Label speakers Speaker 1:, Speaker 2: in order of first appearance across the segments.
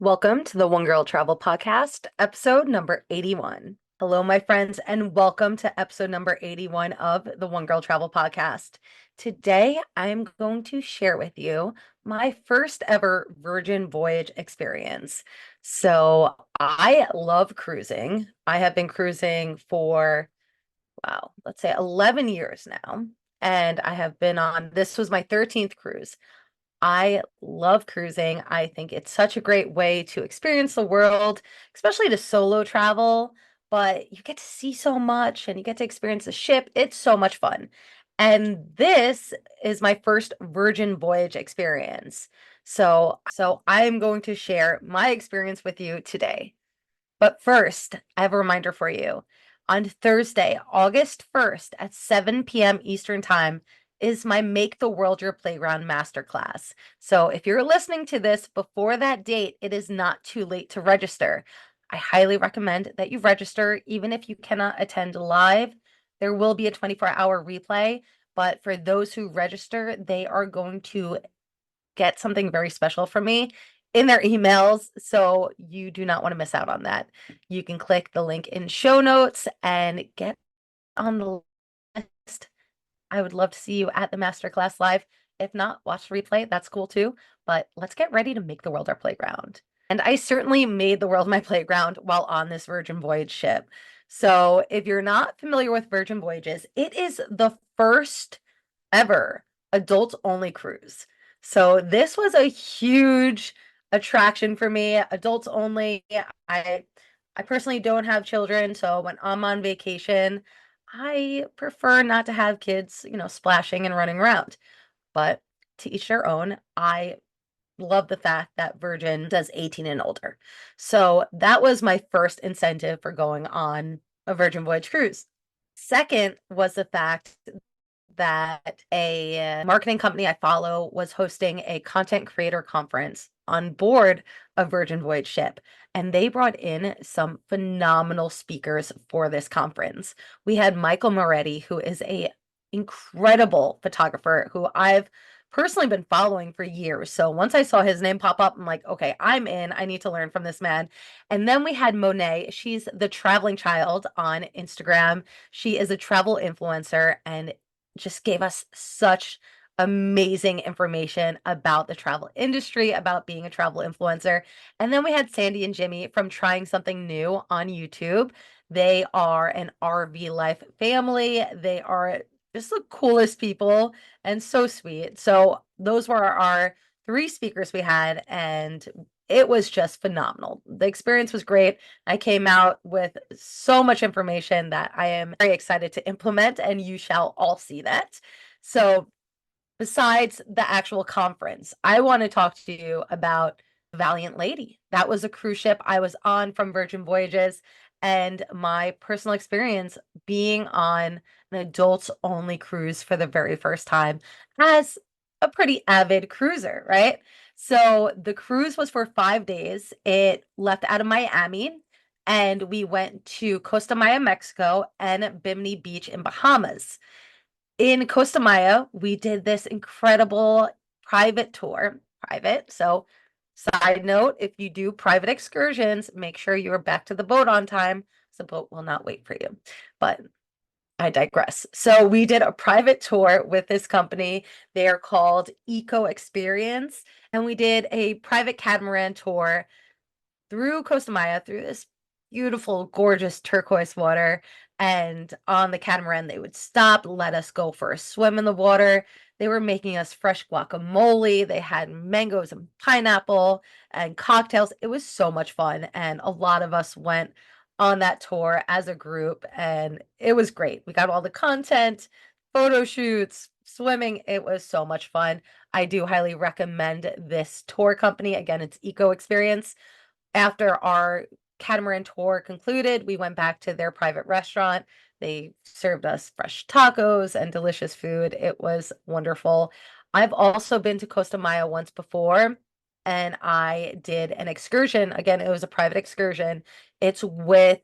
Speaker 1: Welcome to the One Girl Travel Podcast, episode number 81. Hello, my friends, and welcome to episode number 81 of the One Girl Travel Podcast. Today, I'm going to share with you my first ever Virgin Voyage experience. So, I love cruising. I have been cruising for, wow, let's say 11 years now. And I have been on, this was my 13th cruise. I love cruising. I think it's such a great way to experience the world, especially to solo travel, but you get to see so much and you get to experience the ship. It's so much fun. And this is my first Virgin Voyage experience. So I am going to share my experience with you today. But first, I have a reminder for you. On Thursday, August 1st at 7 p.m. Eastern Time is my Make the World Your Playground masterclass. So if you're listening to this before that date, it is not too late to register. I highly recommend that you register, even if you cannot attend live. There will be a 24-hour replay, but for those who register, they are going to get something very special from me in their emails, so you do not want to miss out on that. You can click the link in show notes and get on the list. I would love to see you at the masterclass live. If not, watch the replay. That's cool too. But let's get ready to make the world our playground. And I certainly made the world my playground while on this Virgin Voyage ship. So if you're not familiar with Virgin Voyages, it is the first ever adults only cruise. So this was a huge attraction for me. Adults only. I I personally don't have children, so when I'm on vacation, I prefer not to have kids, splashing and running around. But to each their own. I love the fact that Virgin does 18 and older. So that was my first incentive for going on a Virgin Voyage cruise. Second was the fact that a marketing company I follow was hosting a content creator conference on board a Virgin Voyage ship, and they brought in some phenomenal speakers for this conference. We had Michael Moretti, who is a incredible photographer who I've personally been following for years. So once I saw his name pop up, I'm like, okay, I'm in. I need to learn from this man. And then we had Monet. She's the traveling child on Instagram. She is a travel influencer and just gave us such amazing information about the travel industry, about being a travel influencer. And then we had Sandy and Jimmy from Trying Something New on YouTube. They are an RV life family. They are just the coolest people and so sweet. So those were our three speakers we had, and it was just phenomenal. The experience was great. I came out with so much information that I am very excited to implement, and you shall all see that. So, besides the actual conference, I want to talk to you about Valiant Lady. That was a cruise ship I was on from Virgin Voyages, and my personal experience being on an adults only cruise for the very first time as a pretty avid cruiser, right? So the cruise was for 5 days. It left out of Miami and we went to Costa Maya, Mexico and Bimini Beach in Bahamas. In Costa Maya, we did this incredible private tour. Private. So, side note, if you do private excursions, make sure you are back to the boat on time. So the boat will not wait for you. But I digress. So we did a private tour with this company. They are called Eco Experience, and we did a private catamaran tour through Costa Maya, through this beautiful, gorgeous turquoise water. And on the catamaran, they would stop, let us go for a swim in the water. They were making us fresh guacamole. They had mangoes and pineapple and cocktails. It was so much fun. And a lot of us went on that tour as a group, and it was great. We got all the content, photo shoots, swimming. It was so much fun. I do highly recommend this tour company. Again, it's Eco Experience. After our catamaran tour concluded, we went back to their private restaurant. They served us fresh tacos and delicious food. It was wonderful. I've also been to Costa Maya once before, and I did an excursion. Again, it was a private excursion. It's with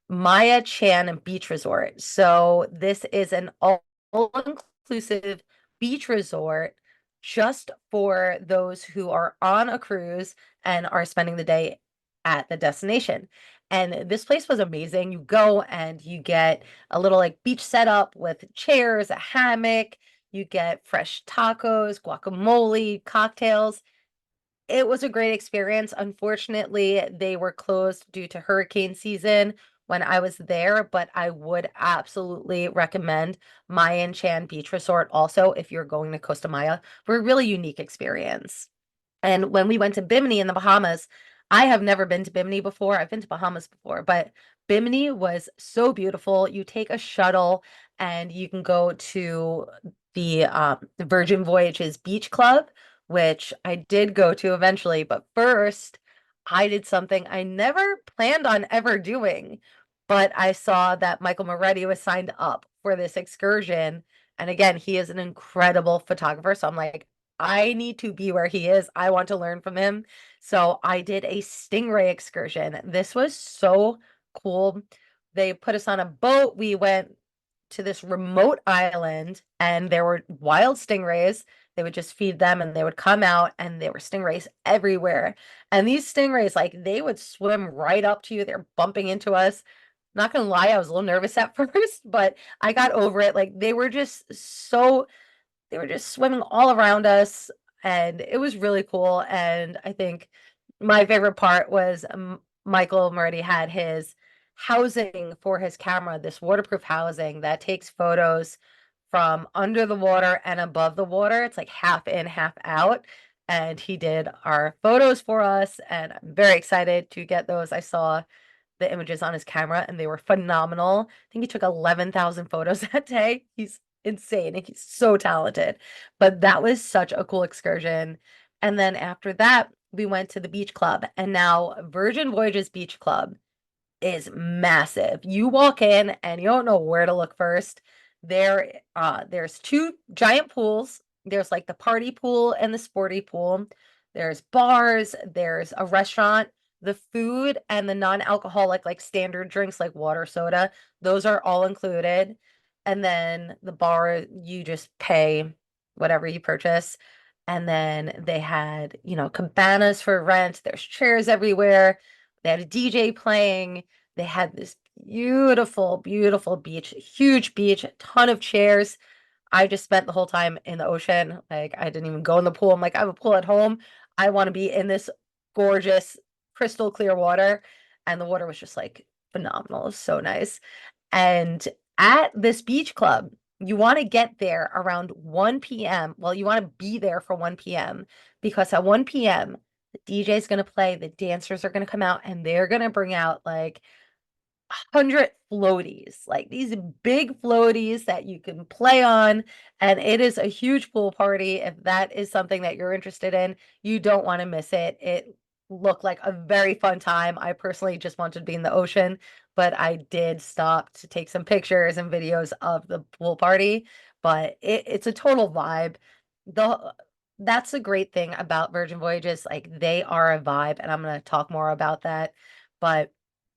Speaker 1: Maya Chan Beach Resort. So this is an all-inclusive beach resort just for those who are on a cruise and are spending the day at the destination. And this place was amazing. You go and you get a little like beach setup with chairs, a hammock, you get fresh tacos, guacamole, cocktails. It was a great experience. Unfortunately, they were closed due to hurricane season when I was there, but I would absolutely recommend Mayan Chan Beach Resort also if you're going to Costa Maya for a really unique experience. And when we went to Bimini in the Bahamas, I have never been to Bimini before. I've been to Bahamas before, but Bimini was so beautiful. You take a shuttle and you can go to the Virgin Voyages Beach Club, which I did go to eventually. But first, I did something I never planned on ever doing, but I saw that Michael Moretti was signed up for this excursion. And again, he is an incredible photographer. So I'm like, I need to be where he is. I want to learn from him. So I did a stingray excursion. This was so cool. They put us on a boat. We went to this remote island and there were wild stingrays. They would just feed them and they would come out and there were stingrays everywhere. And these stingrays, like they would swim right up to you. They're bumping into us. Not gonna lie, I was a little nervous at first, but I got over it. Like they were just swimming all around us and it was really cool. And I think my favorite part was Michael Moretti had his housing for his camera, this waterproof housing that takes photos from under the water and above the water. It's like half in, half out. And he did our photos for us, and I'm very excited to get those. I saw the images on his camera and they were phenomenal. I think he took 11,000 photos that day. He's insane and he's so talented. But that was such a cool excursion. And then after that, we went to the beach club. And now Virgin Voyages Beach Club is massive. You walk in and you don't know where to look first. There's two giant pools. There's like the party pool and the sporty pool. There's bars, there's a restaurant. The food and the non-alcoholic, like standard drinks like water, soda, those are all included. And then the bar, you just pay whatever you purchase. And then they had, cabanas for rent. There's chairs everywhere. They had a DJ playing. They had this beautiful, beautiful beach, huge beach, a ton of chairs. I just spent the whole time in the ocean. Like I didn't even go in the pool. I'm like, I have a pool at home. I want to be in this gorgeous, crystal clear water. And the water was just like phenomenal. It was so nice. And at this beach club, you want to get there around 1 p.m. Well, you want to be there for 1 p.m. because at 1 p.m., the DJ is going to play, the dancers are going to come out, and they're going to bring out like 100 floaties, like these big floaties that you can play on. And it is a huge pool party. If that is something that you're interested in, you don't want to miss it. It looked like a very fun time. I personally just wanted to be in the ocean, but I did stop to take some pictures and videos of the pool party. But it's a total vibe. The That's a great thing about Virgin Voyages. Like they are a vibe, and I'm going to talk more about that. But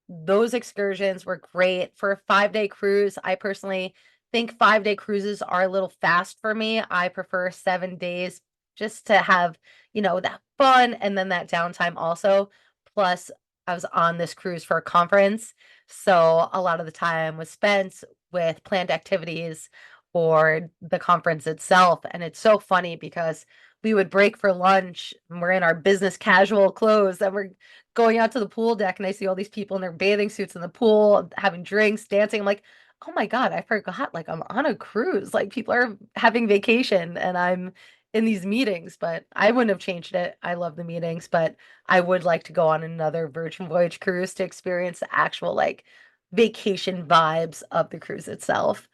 Speaker 1: those excursions were great for a 5-day cruise. I personally think 5-day cruises are a little fast for me. I prefer 7 days just to have, that fun and then that downtime also. Plus, I was on this cruise for a conference. So a lot of the time was spent with planned activities or the conference itself. And it's so funny because we would break for lunch and we're in our business casual clothes and we're going out to the pool deck and I see all these people in their bathing suits in the pool having drinks, dancing. I'm like, oh my God, I forgot. Like I'm on a cruise. Like people are having vacation and I'm in these meetings, but I wouldn't have changed it. I love the meetings, but I would like to go on another Virgin Voyage cruise to experience the actual like vacation vibes of the cruise itself.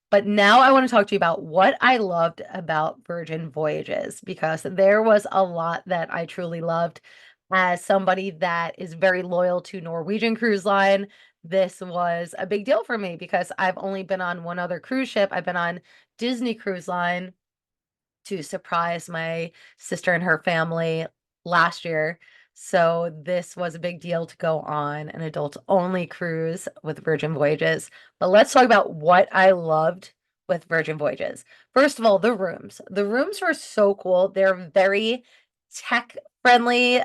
Speaker 1: But now I want to talk to you about what I loved about Virgin Voyages because there was a lot that I truly loved. As somebody that is very loyal to Norwegian Cruise Line, this was a big deal for me because I've only been on one other cruise ship. I've been on Disney Cruise Line to surprise my sister and her family last year. So this was a big deal to go on an adult only cruise with Virgin Voyages. But let's talk about what I loved with Virgin Voyages. First of all, the rooms. The rooms were so cool. They're very tech friendly.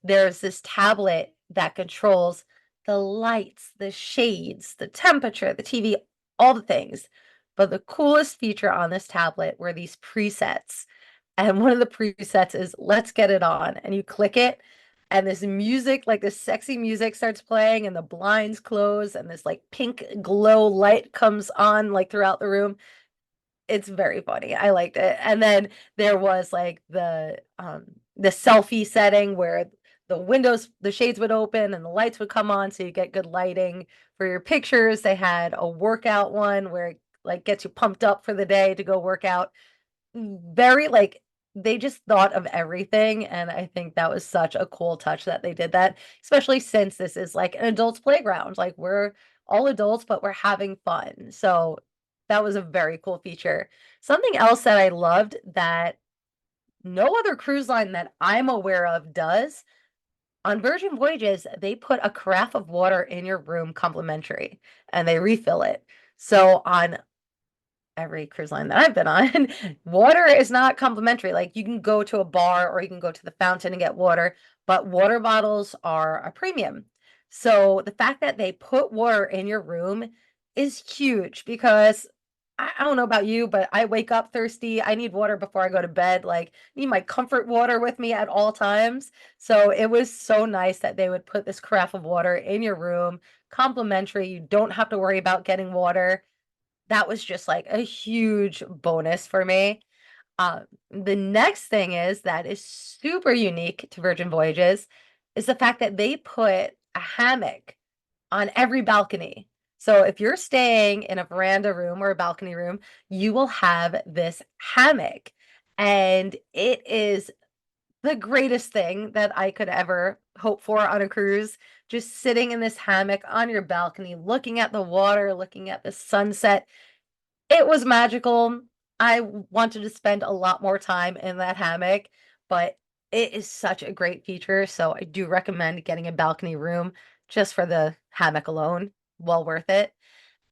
Speaker 1: There's this tablet that controls the lights, the shades, the temperature, the TV, all the things. But the coolest feature on this tablet were these presets. And one of the presets is "Let's Get It On." And you click it, and this music, like this sexy music starts playing, and the blinds close, and this like pink glow light comes on like throughout the room. It's very funny. I liked it. And then there was like the selfie setting where the shades would open and the lights would come on so you get good lighting for your pictures. They had a workout one where it like gets you pumped up for the day to go work out. Very like they just thought of everything, and I think that was such a cool touch that they did that, especially since this is like an adult's playground. Like we're all adults, but we're having fun. So that was a very cool feature. Something else that I loved that no other cruise line that I'm aware of does, on Virgin Voyages, they put a carafe of water in your room complimentary and they refill it. So on every cruise line that I've been on, water is not complimentary. Like you can go to a bar or you can go to the fountain and get water, but water bottles are a premium. So the fact that they put water in your room is huge because I don't know about you, but I wake up thirsty. I need water before I go to bed. Like, I need my comfort water with me at all times. So it was so nice that they would put this carafe of water in your room, complimentary. You don't have to worry about getting water. That was just like a huge bonus for me. The next thing is that is super unique to Virgin Voyages is the fact that they put a hammock on every balcony. So if you're staying in a veranda room or a balcony room, you will have this hammock. And it is the greatest thing that I could ever hope for on a cruise. Just sitting in this hammock on your balcony, looking at the water, looking at the sunset. It was magical. I wanted to spend a lot more time in that hammock, but it is such a great feature. So I do recommend getting a balcony room just for the hammock alone. Well worth it.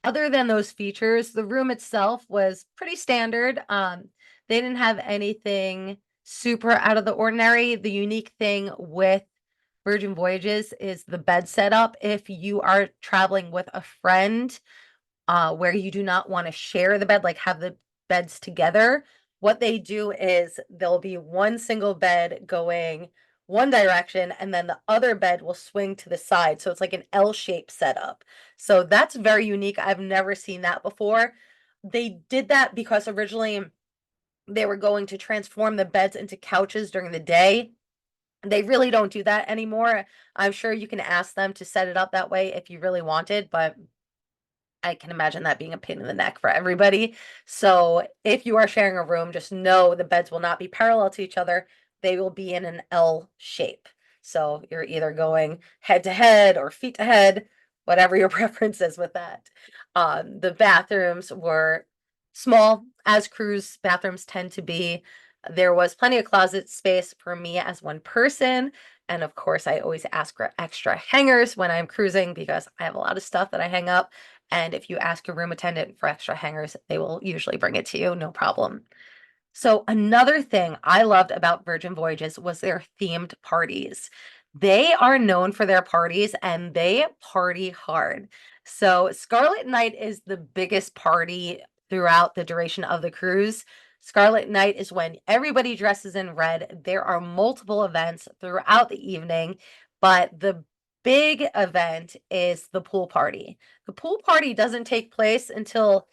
Speaker 1: Other than those features, the room itself was pretty standard. They didn't have anything super out of the ordinary. The unique thing with Virgin Voyages is the bed setup. If you are traveling with a friend, where you do not want to share the bed, like have the beds together. What they do is there'll be one single bed going one direction, and then the other bed will swing to the side. So it's like an L-shaped setup. So that's very unique. I've never seen that before. They did that because originally they were going to transform the beds into couches during the day. They really don't do that anymore. I'm sure you can ask them to set it up that way if you really wanted, but I can imagine that being a pain in the neck for everybody. So if you are sharing a room, just know the beds will not be parallel to each other. They will be in an L shape. So you're either going head to head or feet to head, whatever your preference is with that. The bathrooms were small, as cruise bathrooms tend to be. There was plenty of closet space for me as one person. And of course, I always ask for extra hangers when I'm cruising because I have a lot of stuff that I hang up. And if you ask your room attendant for extra hangers, they will usually bring it to you, no problem. So another thing I loved about Virgin Voyages was their themed parties. They are known for their parties and they party hard. So Scarlet Night is the biggest party throughout the duration of the cruise. Scarlet Night is when everybody dresses in red. There are multiple events throughout the evening, but the big event is the pool party. The pool party doesn't take place until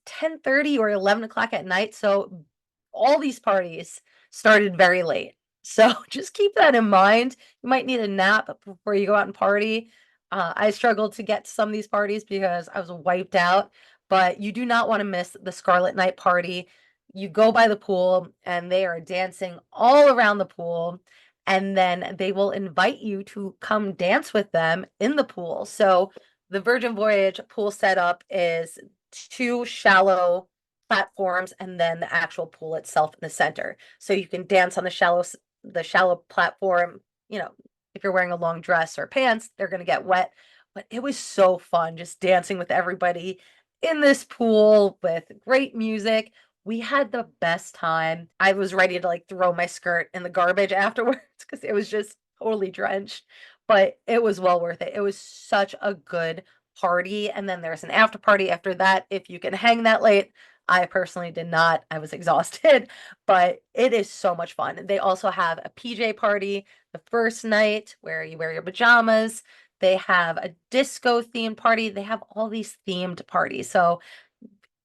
Speaker 1: 10:30 or 11 o'clock at night. So all these parties started very late. So just keep that in mind. You might need a nap before you go out and party. I struggled to get to some of these parties because I was wiped out, but you do not want to miss the Scarlet Night party. You go by the pool and they are dancing all around the pool, and then they will invite you to come dance with them in the pool. So the Virgin Voyage pool setup is two shallow platforms and then the actual pool itself in the center. So you can dance on the shallow platform. You know, if you're wearing a long dress or pants, they're going to get wet. But it was so fun just dancing with everybody. in this pool with great music. We had the best time. I was ready to like throw my skirt in the garbage afterwards because it was just totally drenched, but it was well worth it. It was such a good party. And then there's an after party after that if you can hang that late. I personally did not. I was exhausted, but it is so much fun. They also have a PJ party the first night where you wear your pajamas. They have a disco themed party. They have all these themed parties. So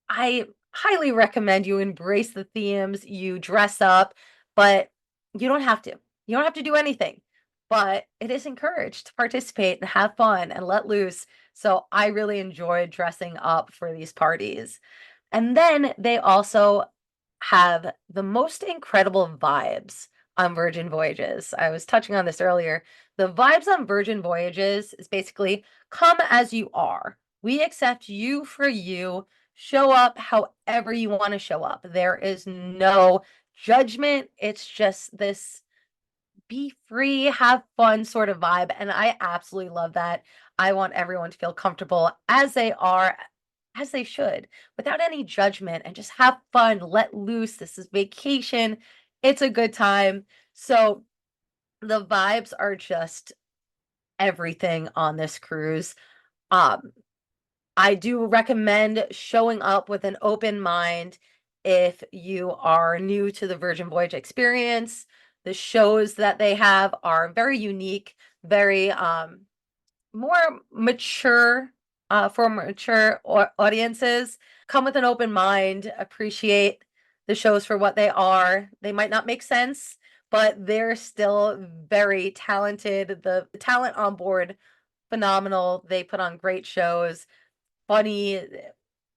Speaker 1: I highly recommend you embrace the themes, you dress up, but you don't have to. You don't have to do anything, but it is encouraged to participate and have fun and let loose. So I really enjoyed dressing up for these parties. And then they also have the most incredible vibes on Virgin Voyages. I was touching on this earlier. The vibes on Virgin Voyages is basically come as you are. We accept you for you. Show up however you want to show up. There is no judgment. It's just this be free, have fun sort of vibe. And I absolutely love that. I want everyone to feel comfortable as they are, as they should, without any judgment and just have fun, let loose. This is vacation. It's a good time. So the vibes are just everything on this cruise. Um, I do recommend showing up with an open mind if you are new to the Virgin Voyage experience. The shows that they have are very unique, very more mature for mature audiences. Come with an open mind, appreciate the shows for what they are. They might not make sense, but they're still very talented. The talent on board, phenomenal. They put on great shows, funny,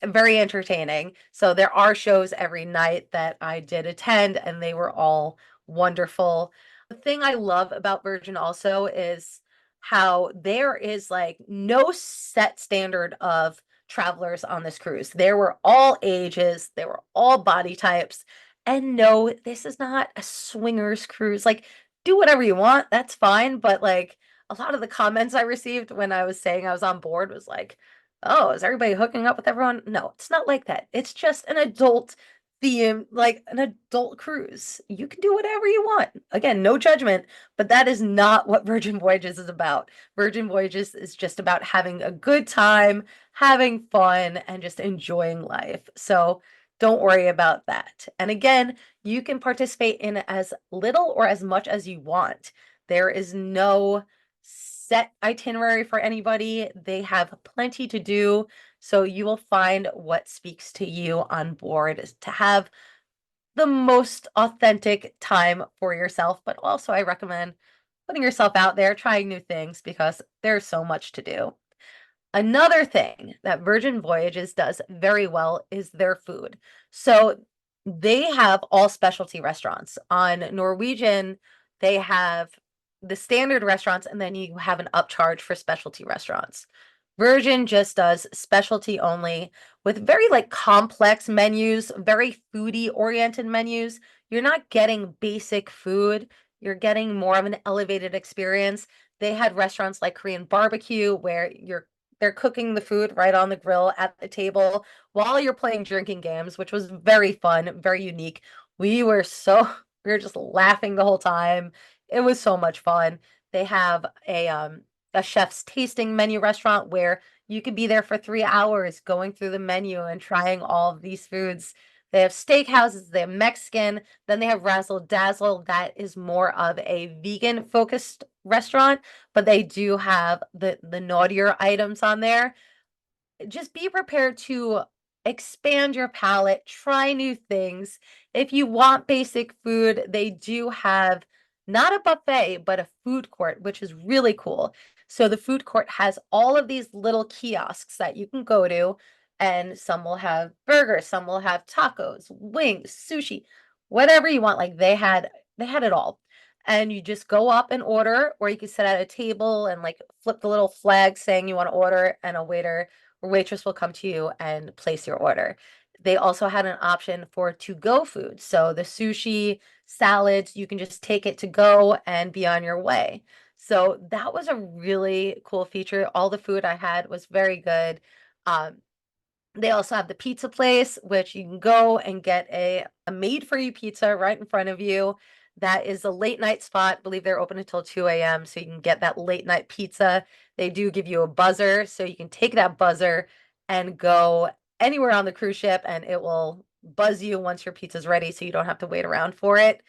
Speaker 1: very entertaining. So there are shows every night that I did attend, and they were all wonderful. The thing I love about Virgin also is how there is like no set standard of travelers on this cruise. There were all ages, there were all body types. And no, this is not a swingers cruise. Like, do whatever you want, that's fine. But like a lot of the comments I received when I was saying I was on board was like, oh, is everybody hooking up with everyone? No, it's not like that. It's just an adult theme, like an adult cruise. You can do whatever you want. Again, no judgment, but that is not what Virgin Voyages is about. Virgin Voyages is just about having a good time, having fun, and just enjoying life. So don't worry about that. And again, you can participate in as little or as much as you want. There is no set itinerary for anybody. They have plenty to do. So you will find what speaks to you on board to have the most authentic time for yourself. But also, I recommend putting yourself out there, trying new things because there's so much to do. Another thing that Virgin Voyages does very well is their food. So they have all specialty restaurants. On Norwegian, they have the standard restaurants, and then you have an upcharge for specialty restaurants. Virgin just does specialty only with very like complex menus, very foodie oriented menus. You're not getting basic food. You're getting more of an elevated experience. They had restaurants like Korean barbecue where they're cooking the food right on the grill at the table while you're playing drinking games, which was very fun, very unique. We were so we were just laughing the whole time. It was so much fun. They have a chef's tasting menu restaurant where you could be there for 3 hours going through the menu and trying all of these foods. They have steakhouses, they have Mexican, then they have Razzle Dazzle, that is more of a vegan focused restaurant, but they do have the naughtier items on there. Just be prepared to expand your palate, try new things. If you want basic food, they do have not a buffet, but a food court, which is really cool. So the food court has all of these little kiosks that you can go to, and some will have burgers, some will have tacos, wings, sushi, whatever you want. Like they had it all. And you just go up and order, or you can sit at a table and like flip the little flag saying you want to order, and a waiter or waitress will come to you and place your order. They also had an option for to-go food. So the sushi, salads, you can just take it to go and be on your way. So that was a really cool feature. All the food I had was very good. Um, They also have the pizza place, which you can go and get a made-for-you pizza right in front of you. That is a late night spot. I believe they're open until 2 a.m. So you can get that late night pizza. They do give you a buzzer, so you can take that buzzer and go anywhere on the cruise ship and it will buzz you once your pizza's ready, so you don't have to wait around for it.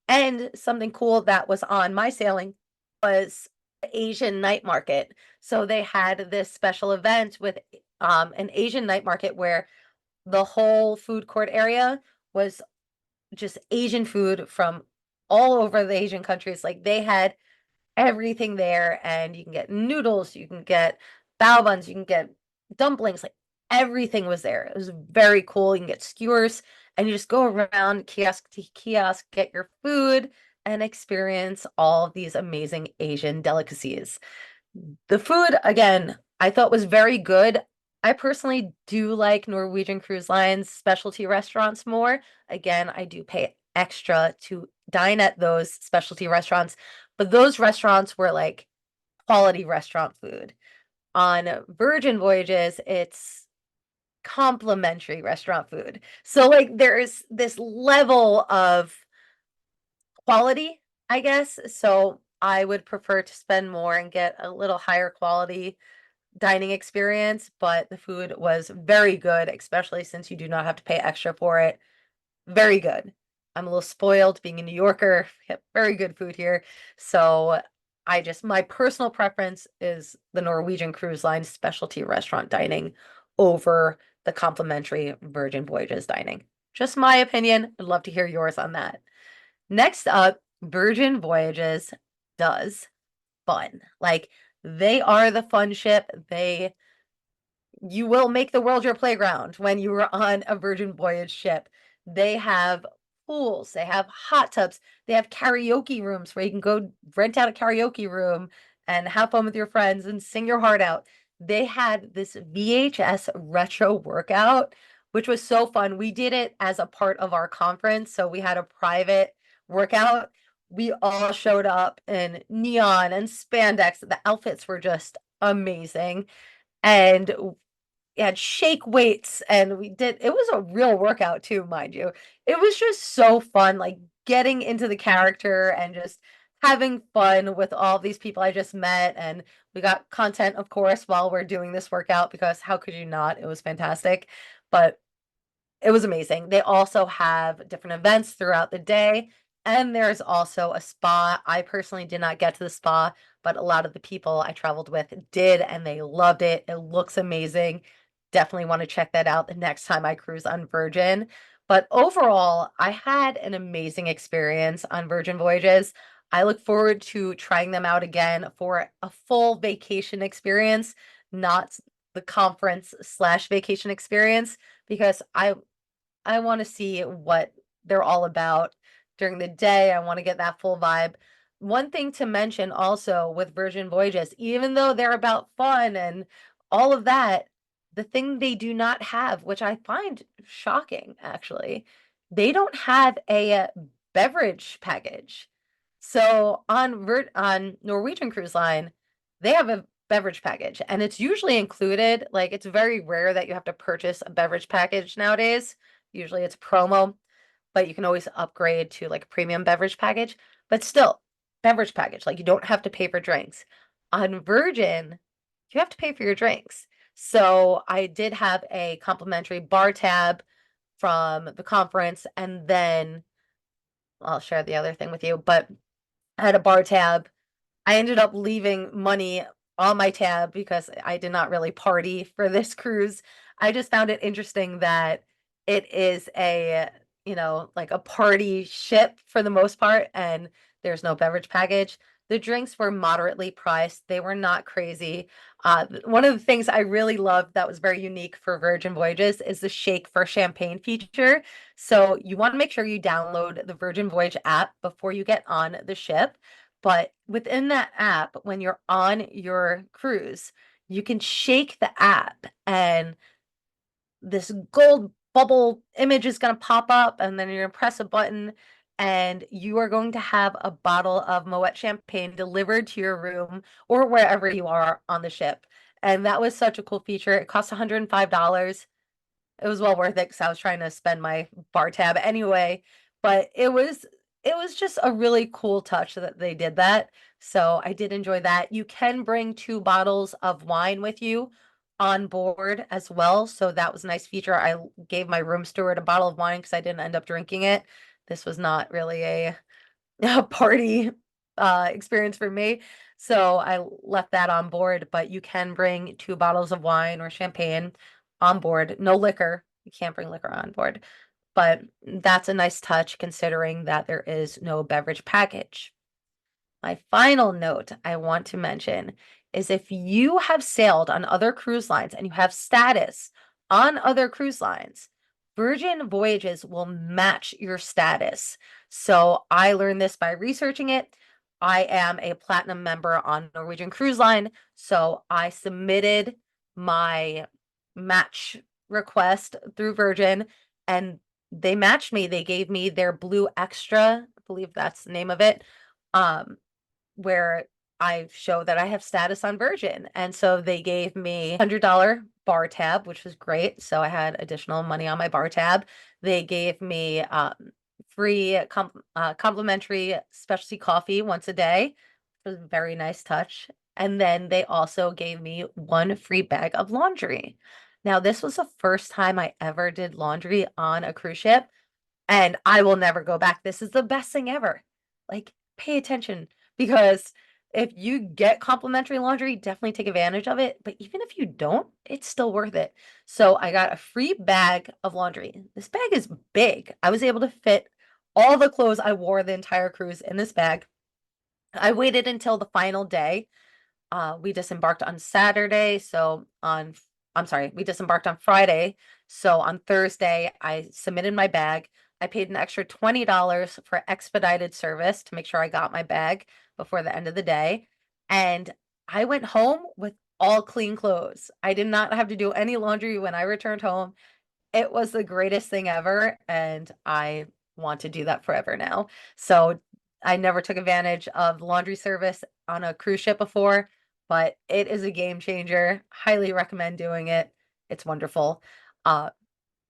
Speaker 1: And something cool that was on my sailing was the Asian night market. So they had this special event with an Asian night market where the whole food court area was just Asian food from all over the Asian countries. Like they had everything there, and you can get noodles, you can get bao buns, you can get dumplings, like everything was there. It was very cool. You can get skewers, and you just go around kiosk to kiosk, get your food, and experience all of these amazing Asian delicacies. The food, again, I thought was very good. I personally do like Norwegian Cruise Line's specialty restaurants more. Again, I do pay extra to dine at those specialty restaurants, but those restaurants were like quality restaurant food. On Virgin Voyages, it's complimentary restaurant food. So like there's this level of quality, I guess. So I would prefer to spend more and get a little higher quality dining experience, but the food was very good, especially since you do not have to pay extra for it. Very good. I'm a little spoiled being a New Yorker. We have very good food here. So my personal preference is the Norwegian Cruise Line specialty restaurant dining over the complimentary Virgin Voyages dining. Just my opinion. I'd love to hear yours on that. Next up, Virgin Voyages does fun. Like they are the fun ship. You will make the world your playground when you are on a Virgin Voyage ship. They have pools, they have hot tubs, they have karaoke rooms where you can go rent out a karaoke room and have fun with your friends and sing your heart out. They had this VHS retro workout, which was so fun. We did it as a part of our conference, so we had a private workout. We all showed up in neon and spandex. The outfits were just amazing. And had shake weights, and it was a real workout too, mind you. It was just so fun, like getting into the character and just having fun with all these people I just met. And we got content, of course, while we're doing this workout, because how could you not? It was fantastic. But it was amazing. They also have different events throughout the day, and there's also a spa. I personally did not get to the spa, but a lot of the people I traveled with did, and they loved it. It looks amazing. Definitely want to check that out the next time I cruise on Virgin. But overall, I had an amazing experience on Virgin Voyages. I look forward to trying them out again for a full vacation experience, not the conference slash vacation experience, because I want to see what they're all about during the day. I want to get that full vibe. One thing to mention also with Virgin Voyages, even though they're about fun and all of that, the thing they do not have, which I find shocking actually, they don't have a beverage package. So on Norwegian Cruise Line, they have a beverage package, and it's usually included. Like it's very rare that you have to purchase a beverage package nowadays. Usually it's promo, but you can always upgrade to like a premium beverage package. But still, beverage package, like you don't have to pay for drinks. On Virgin, you have to pay for your drinks. So I did have a complimentary bar tab from the conference, and then I'll share the other thing with you, but I had a bar tab. I ended up leaving money on my tab because I did not really party for this cruise. I just found it interesting that it is like a party ship for the most part, and there's no beverage package. The drinks were moderately priced. They were not crazy. One of the things I really loved that was very unique for Virgin Voyages is the shake for champagne feature. So you want to make sure you download the Virgin Voyage app before you get on the ship. But within that app, when you're on your cruise, you can shake the app and this gold bubble image is going to pop up, and then you're going to press a button and you are going to have a bottle of Moet champagne delivered to your room or wherever you are on the ship. And that was such a cool feature. It costs $105. It was well worth it because I was trying to spend my bar tab anyway. But it was just a really cool touch that they did that. So I did enjoy that. You can bring 2 bottles of wine with you on board as well. So that was a nice feature. I gave my room steward a bottle of wine because I didn't end up drinking it. This was not really a party experience for me. So I left that on board, but you can bring 2 bottles of wine or champagne on board. No liquor. You can't bring liquor on board, but that's a nice touch considering that there is no beverage package. My final note I want to mention is if you have sailed on other cruise lines and you have status on other cruise lines, Virgin Voyages will match your status. So I learned this by researching it. I am a platinum member on Norwegian Cruise Line, so I submitted my match request through Virgin and they matched me. They gave me their Blue Extra, I believe that's the name of it. Um, where I show that I have status on Virgin. And so they gave me $100 bar tab, which was great. So I had additional money on my bar tab. They gave me free complimentary specialty coffee once a day. It was a very nice touch. And then they also gave me 1 free bag of laundry. Now, this was the first time I ever did laundry on a cruise ship, and I will never go back. This is the best thing ever. Like, pay attention because if you get complimentary laundry, definitely take advantage of it. But even if you don't, it's still worth it. So I got a free bag of laundry. This bag is big. I was able to fit all the clothes I wore the entire cruise in this bag. I waited until the final day. We disembarked on Saturday, so I'm sorry, we disembarked on Friday. So on Thursday, I submitted my bag. I paid an extra $20 for expedited service to make sure I got my bag before the end of the day. And I went home with all clean clothes. I did not have to do any laundry when I returned home. It was the greatest thing ever, and I want to do that forever now. So I never took advantage of laundry service on a cruise ship before, but it is a game changer. Highly recommend doing it. It's wonderful. Uh,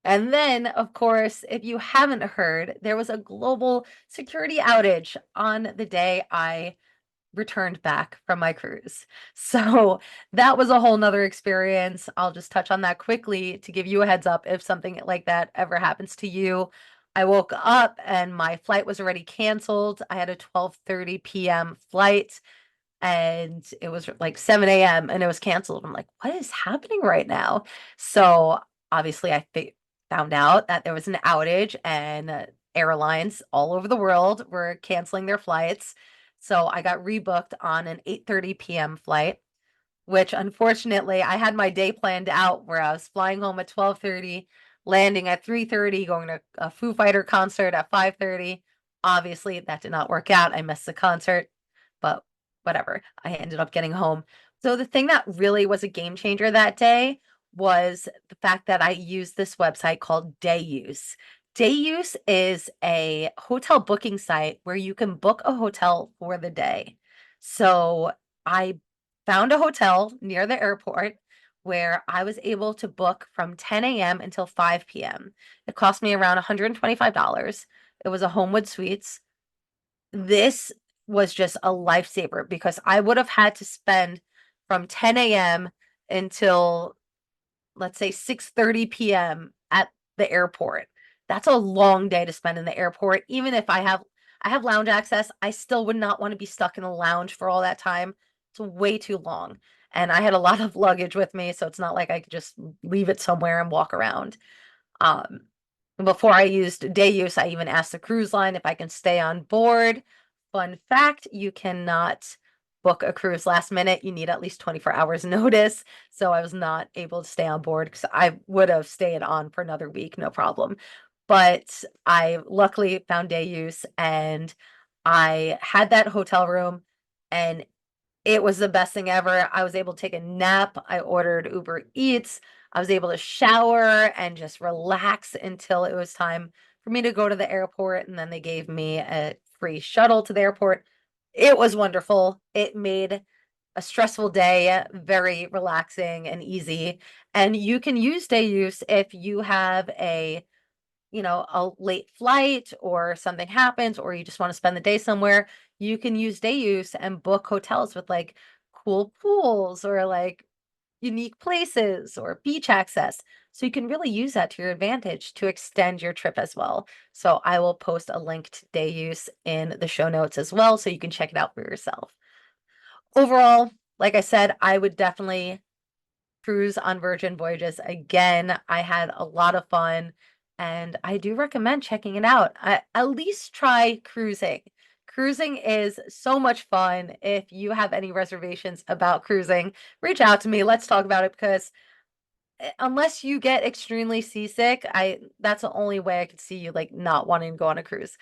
Speaker 1: and then, of course, if you haven't heard, there was a global security outage on the day I returned back from my cruise. So that was a whole nother experience. I'll just touch on that quickly to give you a heads up if something like that ever happens to you. I woke up and my flight was already canceled. I had a 12:30 p.m. flight and it was like 7 a.m. and it was canceled. I'm like, what is happening right now? So obviously found out that there was an outage and airlines all over the world were canceling their flights. So I got rebooked on an 8:30 p.m. flight, which unfortunately I had my day planned out where I was flying home at 12:30, landing at 3:30, going to a Foo Fighter concert at 5:30. Obviously, that did not work out. I missed the concert, but whatever. I ended up getting home. So the thing that really was a game changer that day was the fact that I used this website called Day Use. Day Use is a hotel booking site where you can book a hotel for the day. So I found a hotel near the airport where I was able to book from 10 a.m. until 5 p.m. It cost me around $125. It was a Homewood Suites. This was just a lifesaver because I would have had to spend from 10 a.m. until, let's say, 6:30 p.m. at the airport. That's a long day to spend in the airport. Even if I have lounge access, I still would not want to be stuck in a lounge for all that time. It's way too long. And I had a lot of luggage with me, so it's not like I could just leave it somewhere and walk around. Um, Before I used Day Use, I even asked the cruise line if I can stay on board. Fun fact, you cannot book a cruise last minute. You need at least 24 hours notice. So I was not able to stay on board because I would have stayed on for another week, no problem. But I luckily found Day Use and I had that hotel room and it was the best thing ever. I was able to take a nap. I ordered Uber Eats. I was able to shower and just relax until it was time for me to go to the airport. And then they gave me a free shuttle to the airport. It was wonderful. It made a stressful day very relaxing and easy. And you can use day use if you have a late flight or something happens or you just want to spend the day somewhere. You can use day use and book hotels with like cool pools or like unique places or beach access. So you can really use that to your advantage to extend your trip as well. So I will post a link to day use in the show notes as well, so you can check it out for yourself. Overall, like I said, I would definitely cruise on Virgin Voyages again. I had a lot of fun and I do recommend checking it out. At least try cruising. Cruising is so much fun. If you have any reservations about cruising, reach out to me. Let's talk about it because unless you get extremely seasick, I that's the only way I could see you like not wanting to go on a cruise.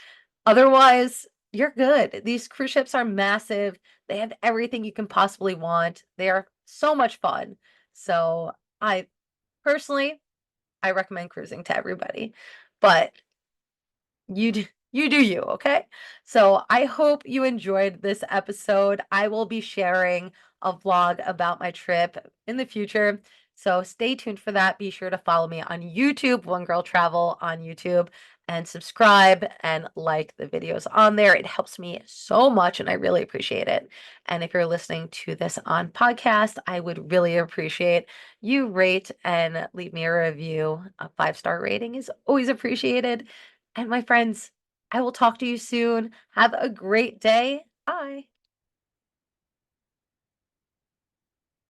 Speaker 1: Otherwise, you're good. These cruise ships are massive. They have everything you can possibly want. They are so much fun. So, I personally, I recommend cruising to everybody. But you do you, okay? So I hope you enjoyed this episode. I will be sharing a vlog about my trip in the future. So stay tuned for that. Be sure to follow me on YouTube, One Girl Travel on YouTube, and subscribe and like the videos on there. It helps me so much and I really appreciate it. And if you're listening to this on podcast, I would really appreciate you rate and leave me a review. A 5-star rating is always appreciated. And my friends, I will talk to you soon. Have a great day. Bye.